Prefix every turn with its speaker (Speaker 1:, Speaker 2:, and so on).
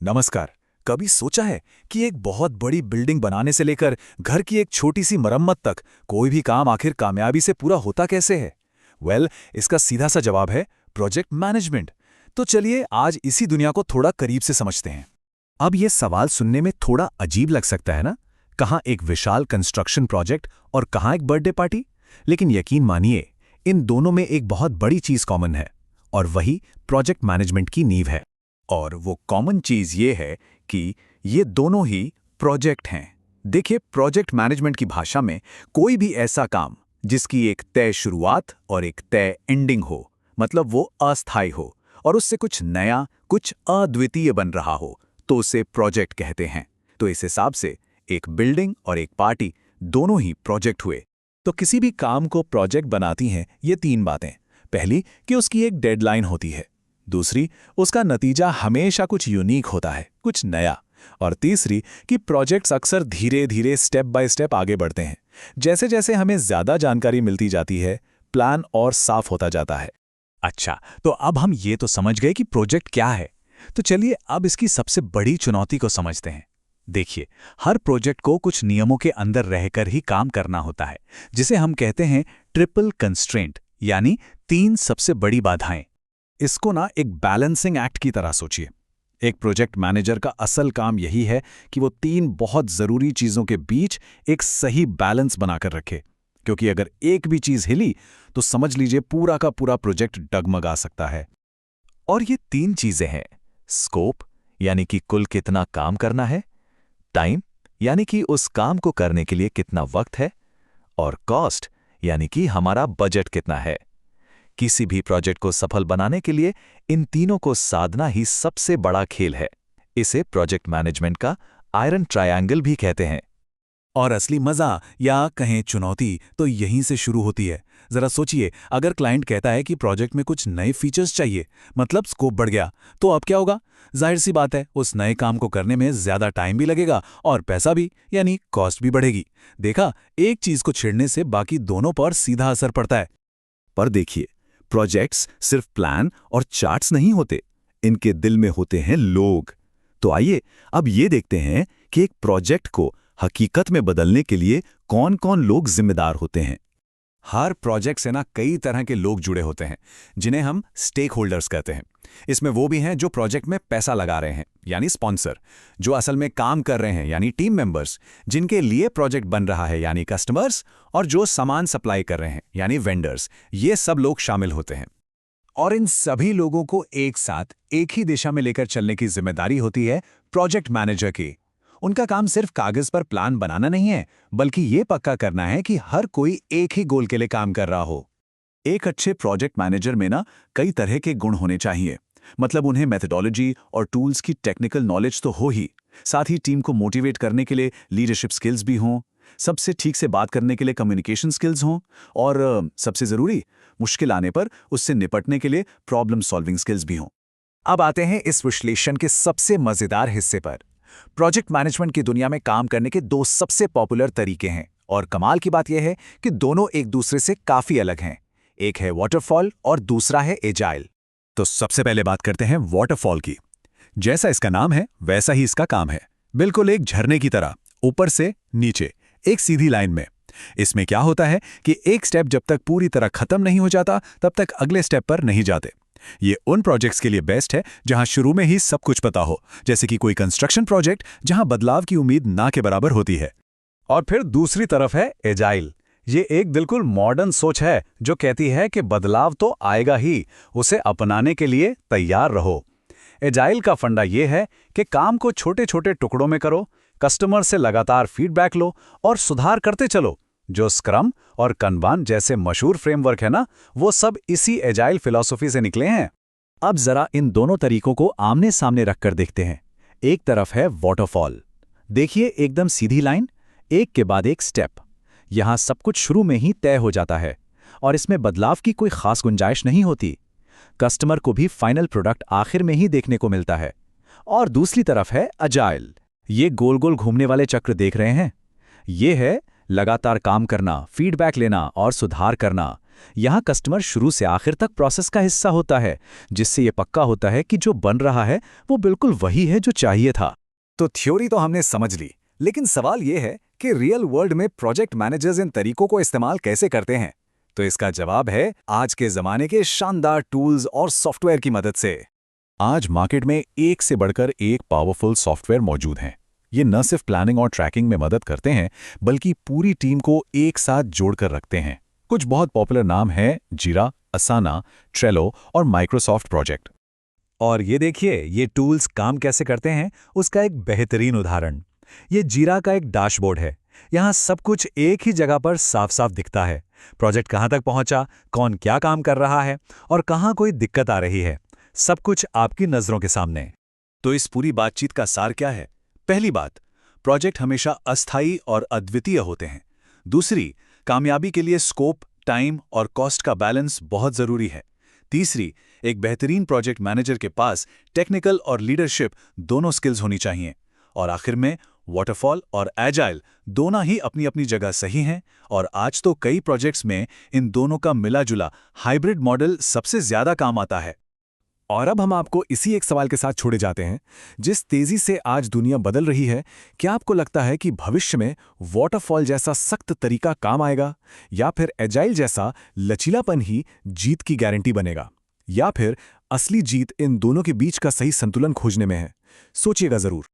Speaker 1: नमस्कार। कभी सोचा है कि एक बहुत बड़ी बिल्डिंग बनाने से लेकर घर की एक छोटी सी मरम्मत तक कोई भी काम आखिर कामयाबी से पूरा होता कैसे है? इसका सीधा सा जवाब है प्रोजेक्ट मैनेजमेंट। तो चलिए आज इसी दुनिया को थोड़ा करीब से समझते हैं।
Speaker 2: अब ये सवाल सुनने में थोड़ा अजीब लग सकता है ना? कहाँ एक विशाल कंस्ट्रक्शन प्रोजेक्ट और कहाँ एक बर्थडे पार्टी? लेकिन यकीन मानिए, इन दोनों में एक बहुत बड़ी चीज कॉमन है, और वही प्रोजेक्ट मैनेजमेंट की नींव है।
Speaker 1: और वो कॉमन चीज ये है कि ये दोनों ही प्रोजेक्ट हैं। देखिए, प्रोजेक्ट मैनेजमेंट की भाषा में कोई भी ऐसा काम जिसकी एक तय शुरुआत और एक तय एंडिंग हो, मतलब वो अस्थायी हो और उससे कुछ नया, कुछ अद्वितीय बन रहा हो, तो उसे प्रोजेक्ट कहते हैं। तो इस हिसाब से एक बिल्डिंग और एक पार्टी दोनों ही प्रोजेक्ट हुए।
Speaker 2: तो किसी भी काम को प्रोजेक्ट बनाती हैं ये तीन बातें। पहली कि उसकी एक डेडलाइन होती है, दूसरी उसका नतीजा हमेशा कुछ यूनिक होता है, कुछ नया, और तीसरी कि प्रोजेक्ट्स अक्सर धीरे धीरे स्टेप बाय स्टेप आगे बढ़ते हैं। जैसे जैसे हमें ज्यादा जानकारी मिलती जाती है, प्लान और साफ होता जाता है। अच्छा, तो अब हम ये तो समझ गए कि प्रोजेक्ट क्या है। तो चलिए अब इसकी सबसे बड़ी चुनौती को समझते हैं। देखिए, हर प्रोजेक्ट को कुछ नियमों के अंदर रहकर ही काम करना होता है, जिसे हम कहते हैं ट्रिपल कंस्ट्रेंट, यानी तीन सबसे बड़ी बाधाएं। इसको ना एक बैलेंसिंग एक्ट की तरह सोचिए। एक प्रोजेक्ट मैनेजर का असल काम यही है कि वो तीन बहुत जरूरी चीजों के बीच एक सही बैलेंस बनाकर रखे, क्योंकि अगर एक भी चीज हिली तो समझ लीजिए पूरा का पूरा प्रोजेक्ट डगमगा सकता है। और ये तीन चीजें हैं: स्कोप, यानी कि कुल कितना काम करना है; टाइम, यानी कि उस काम को करने के लिए कितना वक्त है; और कॉस्ट, यानी कि हमारा बजट कितना है। किसी भी प्रोजेक्ट को सफल बनाने के लिए इन तीनों को साधना ही सबसे बड़ा खेल है। इसे प्रोजेक्ट मैनेजमेंट का आयरन ट्रायंगल भी कहते हैं।
Speaker 1: और असली मजा या कहें चुनौती तो यहीं से शुरू होती है। जरा सोचिए, अगर क्लाइंट कहता है कि प्रोजेक्ट में कुछ नए फीचर्स चाहिए, मतलब स्कोप बढ़ गया, तो अब क्या होगा? जाहिर सी बात है, उस नए काम को करने में ज्यादा टाइम भी लगेगा और पैसा भी, यानी कॉस्ट भी बढ़ेगी। देखा, एक चीज को छेड़ने से बाकी दोनों पर सीधा असर पड़ता है।
Speaker 2: पर देखिए, प्रोजेक्ट्स सिर्फ प्लान और चार्ट्स नहीं होते, इनके दिल में होते हैं लोग। तो आइए अब ये देखते हैं कि एक प्रोजेक्ट को हकीकत में बदलने के लिए कौन-कौन लोग जिम्मेदार होते हैं।
Speaker 1: हर प्रोजेक्ट से ना कई तरह के लोग जुड़े होते हैं, जिन्हें हम स्टेक होल्डर्स कहते हैं। इसमें वो भी हैं जो प्रोजेक्ट में पैसा लगा रहे हैं, यानी स्पॉन्सर; जो असल में काम कर रहे हैं, यानी टीम मेंबर्स; जिनके लिए प्रोजेक्ट बन रहा है, यानी कस्टमर्स; और जो सामान सप्लाई कर रहे हैं, यानी वेंडर्स। ये सब लोग शामिल होते हैं। और इन सभी लोगों को एक साथ एक ही दिशा में लेकर चलने की जिम्मेदारी होती है प्रोजेक्ट मैनेजर की। उनका काम सिर्फ कागज पर प्लान बनाना नहीं है, बल्कि ये पक्का करना है कि हर कोई एक ही गोल के लिए काम कर रहा हो। एक अच्छे प्रोजेक्ट मैनेजर में ना कई तरह के गुण होने चाहिए। मतलब उन्हें मेथोडोलॉजी और टूल्स की टेक्निकल नॉलेज तो हो ही, साथ ही टीम को मोटिवेट करने के लिए लीडरशिप स्किल्स भी हों, सबसे ठीक से बात करने के लिए कम्युनिकेशन स्किल्स हों, और सबसे जरूरी, मुश्किल आने पर उससे निपटने के लिए प्रॉब्लम सॉल्विंग स्किल्स भी हों। अब आते हैं इस विश्लेषण के सबसे मजेदार हिस्से पर। प्रोजेक्ट मैनेजमेंट की दुनिया में काम करने के दो सबसे पॉपुलर तरीके हैं, और कमाल की बात यह है कि दोनों एक दूसरे से काफी अलग हैं। एक है वाटरफॉल और दूसरा है एजाइल। तो सबसे पहले बात करते हैं वाटरफॉल की। जैसा इसका नाम है वैसा ही इसका काम है, बिल्कुल एक झरने की तरह, ऊपर से नीचे, एक सीधी लाइन में। इसमें क्या होता है कि एक स्टेप जब तक पूरी तरह खत्म नहीं हो जाता, तब तक अगले स्टेप पर नहीं जाते। ये उन प्रोजेक्ट्स के लिए बेस्ट है जहां शुरू में ही सब कुछ पता हो, जैसे कि कोई कंस्ट्रक्शन प्रोजेक्ट जहां बदलाव की उम्मीद ना के बराबर होती है। और फिर दूसरी तरफ है एजाइल। ये एक बिल्कुल मॉडर्न सोच है जो कहती है कि बदलाव तो आएगा ही, उसे अपनाने के लिए तैयार रहो। एजाइल का फंडा ये है कि काम को छोटे छोटे टुकड़ों में करो, कस्टमर से लगातार फीडबैक लो और सुधार करते चलो। जो स्क्रम और कनबान जैसे मशहूर फ्रेमवर्क है ना, वो सब इसी एजाइल फिलॉसफी से निकले हैं। अब जरा इन दोनों तरीकों को आमने सामने रखकर देखते हैं। एक तरफ है वाटरफॉल। देखिए, एकदम सीधी लाइन, एक के बाद एक स्टेप। यहां सब कुछ शुरू में ही तय हो जाता है और इसमें बदलाव की कोई खास गुंजाइश नहीं होती। कस्टमर को भी फाइनल प्रोडक्ट आखिर में ही देखने को मिलता है। और दूसरी तरफ है अजाइल। ये गोल गोल घूमने वाले चक्र देख रहे हैं? ये है लगातार काम करना, फीडबैक लेना और सुधार करना।
Speaker 2: यहाँ कस्टमर शुरू से आखिर तक प्रोसेस का हिस्सा होता है, जिससे ये पक्का होता है कि जो बन रहा है वो बिल्कुल वही है जो चाहिए था।
Speaker 1: तो थ्योरी तो हमने समझ ली, लेकिन सवाल ये है कि रियल वर्ल्ड में प्रोजेक्ट मैनेजर्स इन तरीकों को इस्तेमाल कैसे करते हैं। तो इसका जवाब है आज के ज़माने के शानदार टूल्स और सॉफ्टवेयर की मदद से।
Speaker 2: आज मार्केट में एक से बढ़कर एक पावरफुल सॉफ्टवेयर मौजूद हैं। ये न सिर्फ प्लानिंग और ट्रैकिंग में मदद करते हैं, बल्कि पूरी टीम को एक साथ जोड़कर रखते हैं। कुछ बहुत पॉपुलर नाम हैं जीरा, असाना, ट्रेलो और माइक्रोसॉफ्ट प्रोजेक्ट।
Speaker 1: और ये देखिए, ये टूल्स काम कैसे करते हैं उसका एक बेहतरीन उदाहरण। ये जीरा का एक डैशबोर्ड है। यहाँ सब कुछ एक ही जगह पर साफ साफ दिखता है। प्रोजेक्ट कहाँ तक पहुँचा, कौन क्या काम कर रहा है और कहाँ कोई दिक्कत आ रही है, सब कुछ आपकी नज़रों के सामने।
Speaker 2: तो इस पूरी बातचीत का सार क्या है? पहली बात, प्रोजेक्ट हमेशा अस्थायी और अद्वितीय होते हैं। दूसरी, कामयाबी के लिए स्कोप, टाइम और कॉस्ट का बैलेंस बहुत ज़रूरी है। तीसरी, एक बेहतरीन प्रोजेक्ट मैनेजर के पास टेक्निकल और लीडरशिप दोनों स्किल्स होनी चाहिए। और आखिर में वाटरफॉल और एजाइल दोनों ही अपनी अपनी जगह सही हैं, और आज तो कई प्रोजेक्ट्स में इन दोनों का मिला-जुला हाइब्रिड मॉडल सबसे ज़्यादा काम आता है।
Speaker 1: और अब हम आपको इसी एक सवाल के साथ छोड़े जाते हैं। जिस तेजी से आज दुनिया बदल रही है, क्या आपको लगता है कि भविष्य में वाटरफॉल जैसा सख्त तरीका काम आएगा, या फिर एजाइल जैसा लचीलापन ही जीत की गारंटी बनेगा, या फिर असली जीत इन दोनों के बीच का सही संतुलन खोजने में है? सोचिएगा जरूर।